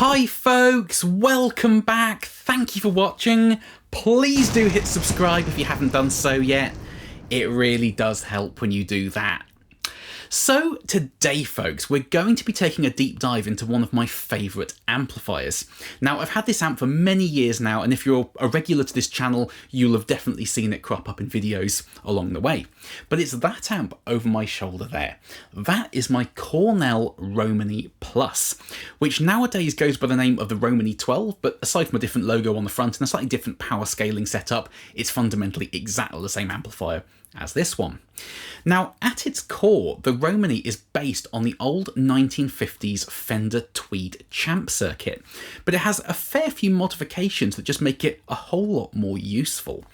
Hi folks, welcome back. Thank you for watching. Please do hit subscribe if you haven't done so yet. It really does help when you do that. So today folks, we're going to be taking a deep dive into one of my favourite amplifiers. Now I've had this amp for many years now, and if you're a regular to this channel, you'll have definitely seen it crop up in videos along the way. But it's that amp over my shoulder there. That is my Cornell Romany Plus, which nowadays goes by the name of the Romany 12, but aside from a different logo on the front and a slightly different power scaling setup, it's fundamentally exactly the same amplifier as this one. Now, at its core, the Romany is based on the old 1950s Fender Tweed Champ circuit, but it has a fair few modifications that just make it a whole lot more useful.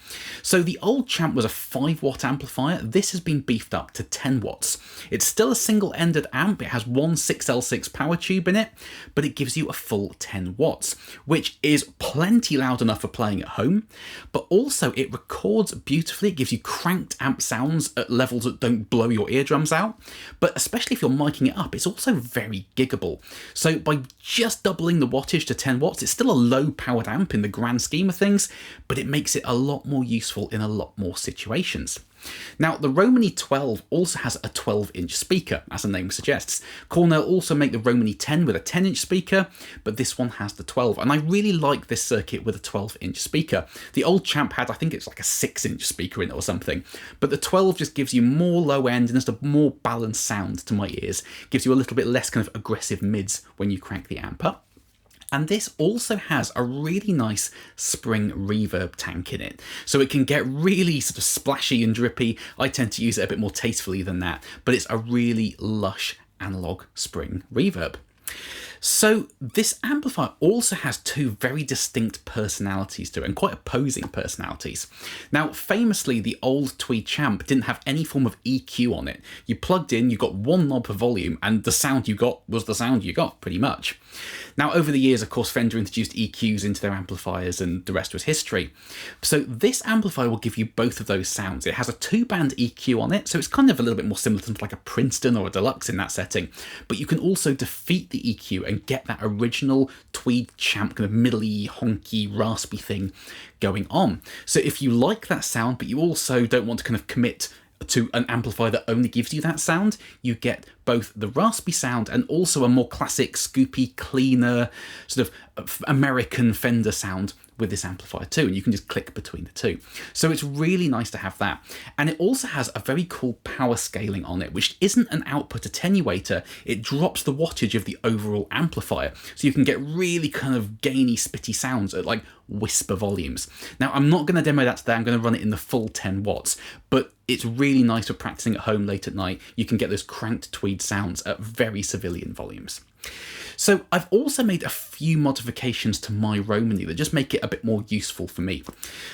So the old Champ was a 5-watt amplifier. This has been beefed up to 10 watts. It's still a single-ended amp. It has one 6L6 power tube in it, but it gives you a full 10 watts, which is plenty loud enough for playing at home, but also it records beautifully. It gives you cranked amp sounds at levels that don't blow your eardrums out, but especially if you're miking it up, it's also very giggable. So by just doubling the wattage to 10 watts, it's still a low powered amp in the grand scheme of things, but it makes it a lot more useful in a lot more situations. Now, the Romany 12 also has a 12-inch speaker, as the name suggests. Cornell also make the Romany 10 with a 10-inch speaker, but this one has the 12, and I really like this circuit with a 12-inch speaker. The old Champ had, I think it's like a 6-inch speaker in it or something, but the 12 just gives you more low end and just a more balanced sound to my ears. Gives you a little bit less kind of aggressive mids when you crank the amp up. And this also has a really nice spring reverb tank in it. So it can get really sort of splashy and drippy. I tend to use it a bit more tastefully than that, but it's a really lush analog spring reverb. So this amplifier also has two very distinct personalities to it, and quite opposing personalities. Now, famously, the old Tweed Champ didn't have any form of EQ on it. You plugged in, you got one knob for volume, and the sound you got was the sound you got, pretty much. Now, over the years, of course, Fender introduced EQs into their amplifiers, and the rest was history. So this amplifier will give you both of those sounds. It has a 2-band EQ on it, so it's kind of a little bit more similar to like a Princeton or a Deluxe in that setting, but you can also defeat the EQ and get that original Tweed Champ kind of middly, honky, raspy thing going on. So if you like that sound, but you also don't want to kind of commit to an amplifier that only gives you that sound, you get both the raspy sound and also a more classic, scoopy, cleaner, sort of American Fender sound with this amplifier too, and you can just click between the two. So it's really nice to have that. And it also has a very cool power scaling on it, which isn't an output attenuator. It drops the wattage of the overall amplifier, so you can get really kind of gainy, spitty sounds at like whisper volumes. Now, I'm not going to demo that today. I'm going to run it in the full 10 watts, but it's really nice for practicing at home late at night. You can get those cranked Tweed sounds at very civilian volumes. So I've also made a few modifications to my Romany that just make it a bit more useful for me.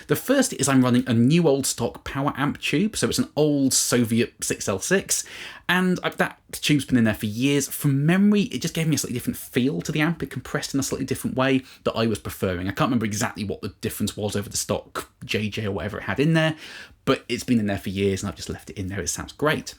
The first is I'm running a new old stock power amp tube, so it's an old Soviet 6L6, and that tube's been in there for years. From memory, it just gave me a slightly different feel to the amp. It compressed in a slightly different way that I was preferring. I can't remember exactly what the difference was over the stock JJ or whatever it had in there, but it's been in there for years and I've just left it in there. It sounds great.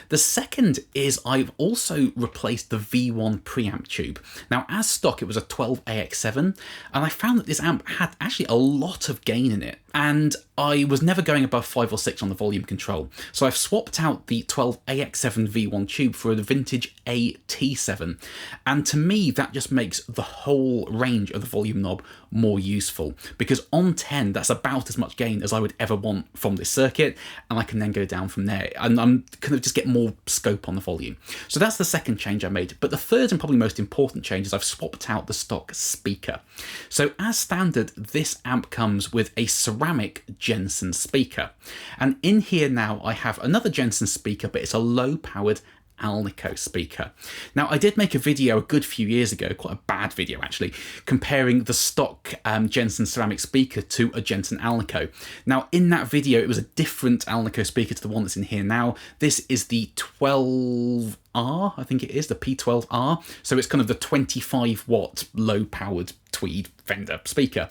The second is I've also replaced the V1 preamp tube. Now, as stock, it was a 12AX7, and I found that this amp had actually a lot of gain in it, and I was never going above 5 or 6 on the volume control. So I've swapped out the 12AX7 V1 tube for a vintage AT7, and to me, that just makes the whole range of the volume knob more useful, because on 10, that's about as much gain as I would ever want from this circuit, and I can then go down from there, and I'm kind of just get more scope on the volume. So that's the second change I made. But the third and probably most important change is I've swapped out the stock speaker. So as standard, this amp comes with a ceramic Jensen speaker. And in here now I have another Jensen speaker, but it's a low powered Alnico speaker. Now, I did make a video a good few years ago, quite a bad video actually, comparing the stock Jensen ceramic speaker to a Jensen Alnico. Now, in that video, it was a different Alnico speaker to the one that's in here now. This is the 12R, I think it is, the P12R. So it's kind of the 25 watt low powered Tweed Fender speaker.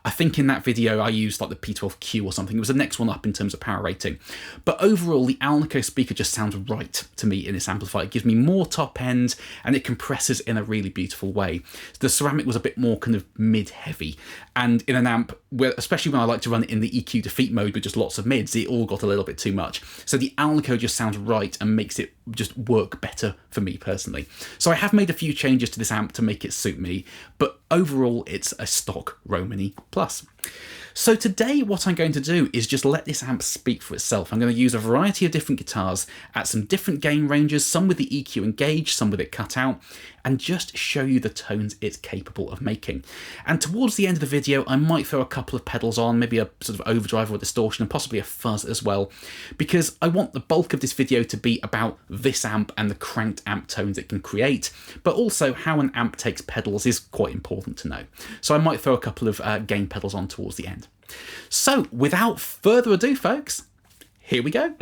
I think in that video I used like the P12Q or something. It was the next one up in terms of power rating. But overall, the Alnico speaker just sounds right to me in this amplifier. It gives me more top end and it compresses in a really beautiful way. The ceramic was a bit more kind of mid-heavy, and in an amp, especially when I like to run it in the EQ defeat mode with just lots of mids, it all got a little bit too much. So the Alnico just sounds right and makes it just work better for me personally. So I have made a few changes to this amp to make it suit me, but overall it's a stock Romany Plus. So today what I'm going to do is just let this amp speak for itself. I'm going to use a variety of different guitars at some different gain ranges, some with the EQ engaged, some with it cut out, and just show you the tones it's capable of making. And towards the end of the video, I might throw a couple of pedals on, maybe a sort of overdrive or distortion, and possibly a fuzz as well, because I want the bulk of this video to be about this amp and the cranked amp tones it can create, but also how an amp takes pedals is quite important to know. So I might throw a couple of gain pedals on towards the end. So without further ado, folks, here we go.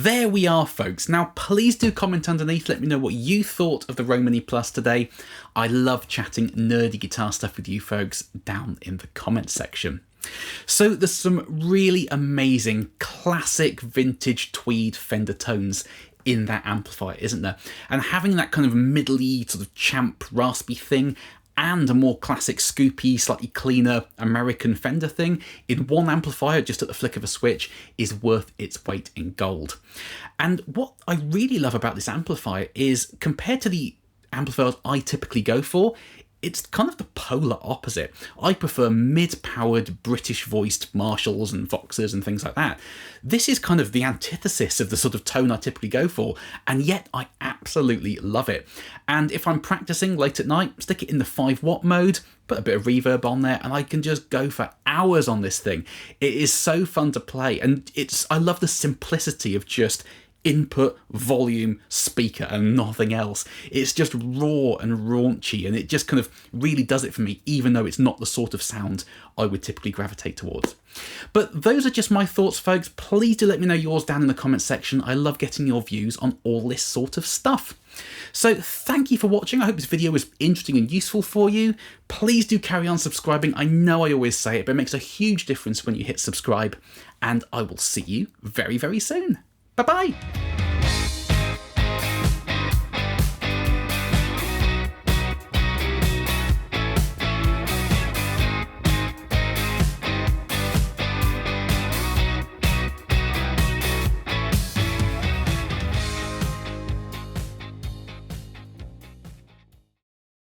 there we are, folks. Now, please do comment underneath. Let me know what you thought of the Romany Plus today. I love chatting nerdy guitar stuff with you folks down in the comment section. So there's some really amazing classic vintage tweed Fender tones in that amplifier, isn't there? And having that kind of middly sort of champ raspy thing and a more classic scoopy, slightly cleaner American Fender thing in one amplifier just at the flick of a switch is worth its weight in gold. And what I really love about this amplifier is, compared to the amplifiers I typically go for, it's kind of the polar opposite. I prefer mid-powered British-voiced Marshalls and Voxers and things like that. This is kind of the antithesis of the sort of tone I typically go for, and yet I absolutely love it. And if I'm practicing late at night, stick it in the 5-watt mode, put a bit of reverb on there, and I can just go for hours on this thing. It is so fun to play, and I love the simplicity of just input, volume, speaker, and nothing else. It's just raw and raunchy, and it just kind of really does it for me, even though it's not the sort of sound I would typically gravitate towards. But those are just my thoughts, folks. Please do let me know yours down in the comment section. I love getting your views on all this sort of stuff. So thank you for watching. I hope this video was interesting and useful for you. Please do carry on subscribing. I know I always say it, but it makes a huge difference when you hit subscribe, and I will see you very, very soon. Bye-bye.